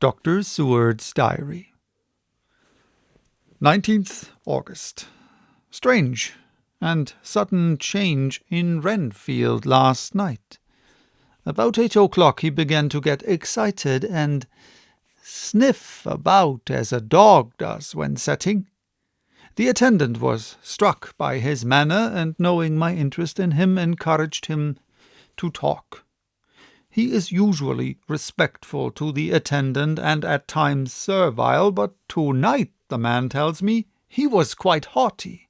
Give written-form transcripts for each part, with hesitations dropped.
Dr. Seward's Diary. 19th August. Strange and sudden change in Renfield last night. About 8 o'clock he began to get excited and sniff about as a dog does when setting. The attendant was struck by his manner, and knowing my interest in him, encouraged him to talk. He is usually respectful to the attendant and at times servile, but tonight, the man tells me, he was quite haughty.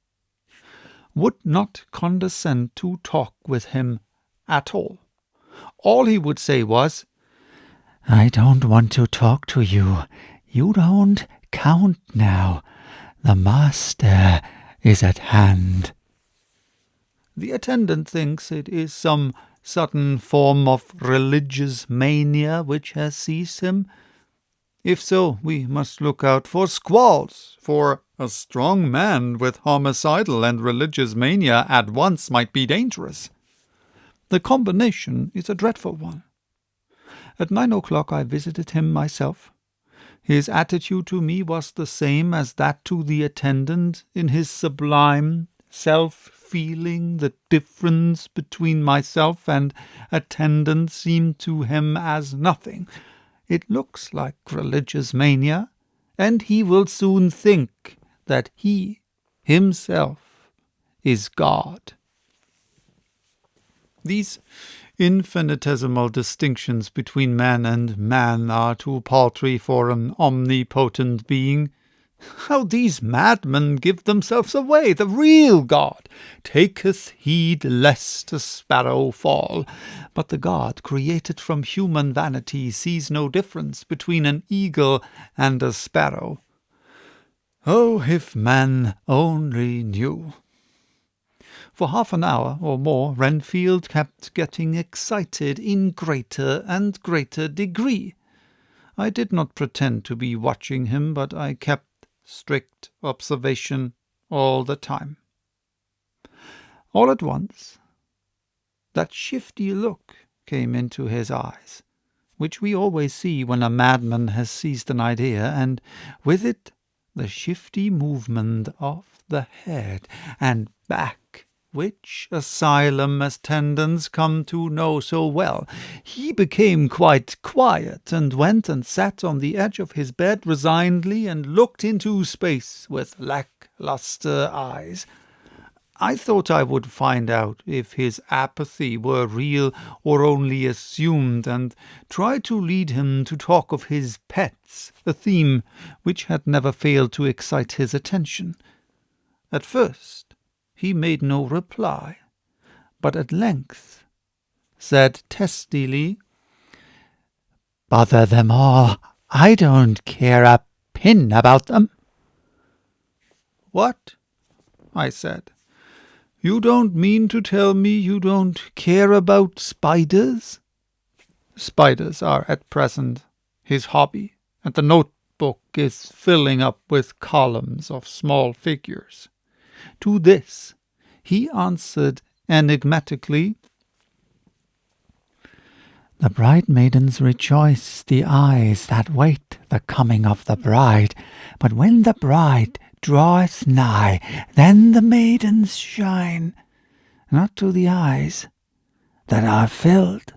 Would not condescend to talk with him at all. All he would say was, "I don't want to talk to you. You don't count now. The master is at hand." The attendant thinks it is some sudden form of religious mania which has seized him. If so, we must look out for squalls, for a strong man with homicidal and religious mania at once might be dangerous. The combination is a dreadful one. At 9 o'clock I visited him myself. His attitude to me was the same as that to the attendant. In his sublime self-feeling, the difference between myself and attendant seemed to him as nothing. It looks like religious mania, and he will soon think that he himself is God. These infinitesimal distinctions between man and man are too paltry for an omnipotent being. How these madmen give themselves away! The real God taketh heed lest a sparrow fall. But the God created from human vanity sees no difference between an eagle and a sparrow. Oh, if man only knew! For half an hour or more, Renfield kept getting excited in greater and greater degree. I did not pretend to be watching him, but I kept strict observation all the time. All at once, that shifty look came into his eyes, which we always see when a madman has seized an idea, and with it the shifty movement of the head and back, which asylum attendants come to know so well. He became quite quiet, and went and sat on the edge of his bed resignedly, and looked into space with lack-lustre eyes. I thought I would find out if his apathy were real or only assumed, and tried to lead him to talk of his pets, a theme which had never failed to excite his attention. At first he made no reply, but at length said testily, "Bother them all. I don't care a pin about them." "What?" I said. "You don't mean to tell me you don't care about spiders?" Spiders are at present his hobby, and the notebook is filling up with columns of small figures. To this he answered enigmatically, "The bridemaidens rejoice the eyes that wait the coming of the bride, but when the bride draweth nigh, then the maidens shine, not to the eyes that are filled."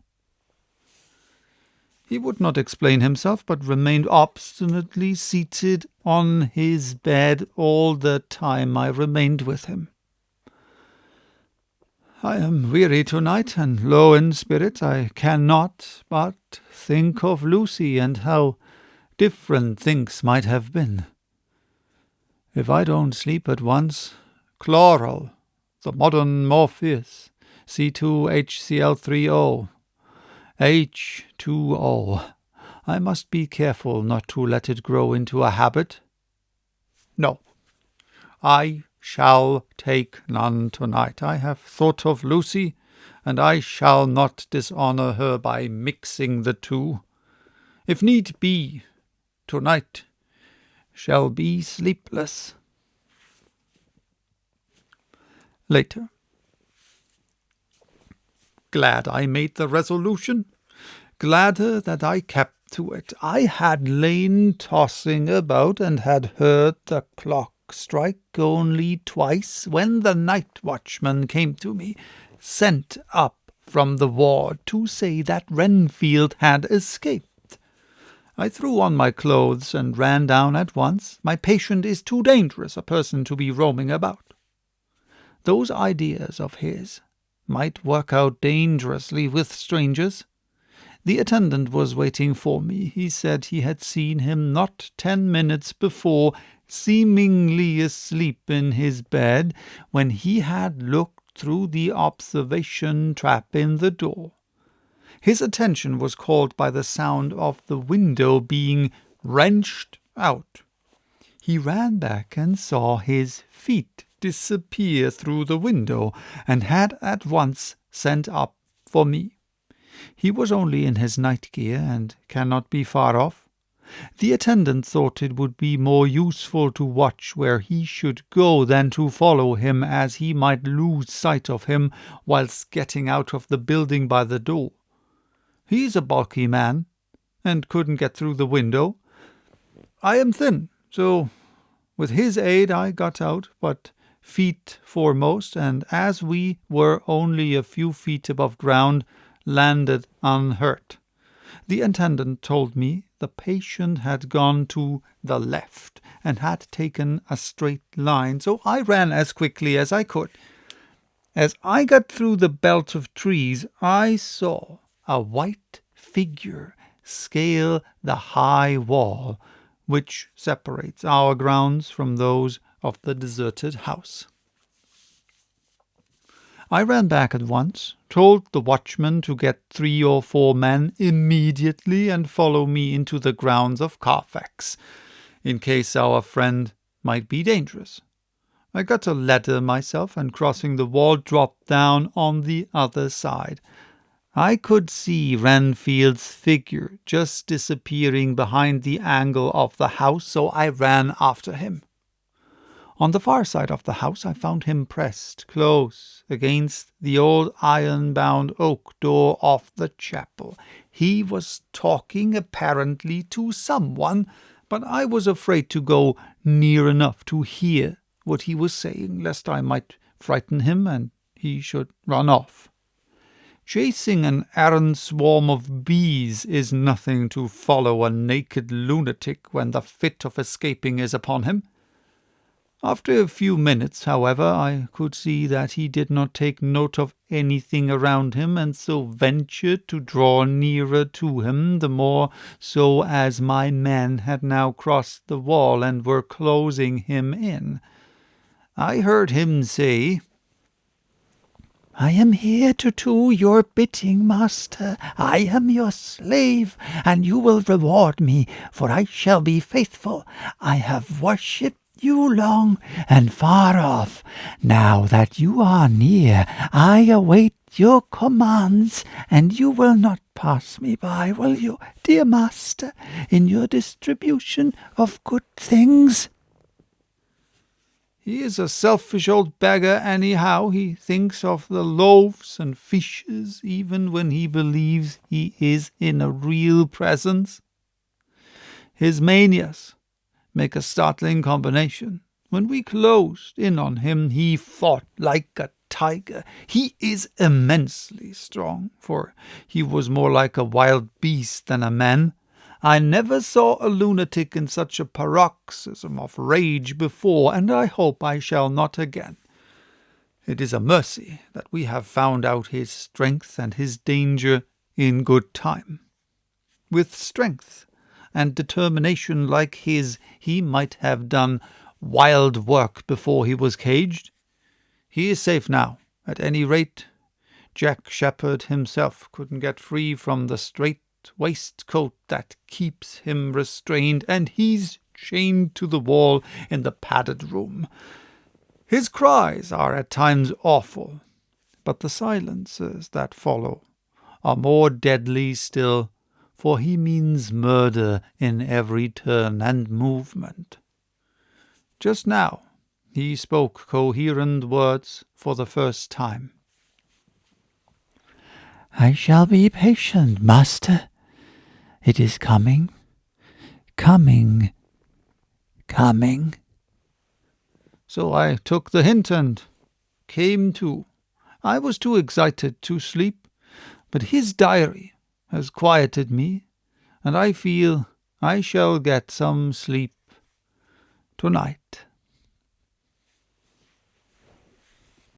He would not explain himself, but remained obstinately seated on his bed all the time I remained with him. I am weary tonight, and low in spirit. I cannot but think of Lucy, and how different things might have been. If I don't sleep at once, chloral, the modern Morpheus, C2HCl3O, H2O. I must be careful not to let it grow into a habit. No, I shall take none tonight. I have thought of Lucy, and I shall not dishonour her by mixing the two. If need be, tonight shall be sleepless. Later. Glad I made the resolution, gladder that I kept to it. I had lain tossing about, and had heard the clock strike only twice, when the night watchman came to me, sent up from the ward to say that Renfield had escaped. I threw on my clothes and ran down at once. My patient is too dangerous a person to be roaming about. Those ideas of his might work out dangerously with strangers. The attendant was waiting for me. He said he had seen him not 10 minutes before, seemingly asleep in his bed, when he had looked through the observation trap in the door. His attention was called by the sound of the window being wrenched out. He ran back and saw his feet disappear through the window, and had at once sent up for me. He was only in his night gear, and cannot be far off. The attendant thought it would be more useful to watch where he should go than to follow him, as he might lose sight of him whilst getting out of the building by the door. He's a bulky man, and couldn't get through the window. I am thin, so with his aid I got out, but feet foremost, and as we were only a few feet above ground, landed unhurt. The attendant told me the patient had gone to the left and had taken a straight line, so I ran as quickly as I could. As I got through the belt of trees, I saw a white figure scale the high wall which separates our grounds from those of the deserted house. I ran back at once, told the watchman to get 3 or 4 men immediately and follow me into the grounds of Carfax, in case our friend might be dangerous. I got a ladder myself, and crossing the wall, dropped down on the other side. I could see Renfield's figure just disappearing behind the angle of the house, so I ran after him. On the far side of the house I found him pressed close against the old iron-bound oak door of the chapel. He was talking apparently to someone, but I was afraid to go near enough to hear what he was saying, lest I might frighten him and he should run off. Chasing an errant swarm of bees is nothing to follow a naked lunatic when the fit of escaping is upon him. After a few minutes, however, I could see that he did not take note of anything around him, and so ventured to draw nearer to him, the more so as my men had now crossed the wall and were closing him in. I heard him say, "I am here to do your bidding, master. I am your slave, and you will reward me, for I shall be faithful. I have worshipped you long and far off. Now that you are near, I await your commands, and you will not pass me by, will you, dear master, in your distribution of good things?" He is a selfish old beggar anyhow. He thinks of the loaves and fishes even when he believes he is in a real presence. His manias make a startling combination. When we closed in on him, he fought like a tiger. He is immensely strong, for he was more like a wild beast than a man. I never saw a lunatic in such a paroxysm of rage before, and I hope I shall not again. It is a mercy that we have found out his strength and his danger in good time. With strength and determination like his, he might have done wild work before he was caged. He is safe now, at any rate. Jack Sheppard himself couldn't get free from the strait waistcoat that keeps him restrained, and he's chained to the wall in the padded room. His cries are at times awful, but the silences that follow are more deadly still, for he means murder in every turn and movement. Just now he spoke coherent words for the first time. "I shall be patient, master. It is coming, coming, coming. So I took the hint and came to. I was too excited to sleep, but his diary has quieted me, and I feel I shall get some sleep tonight.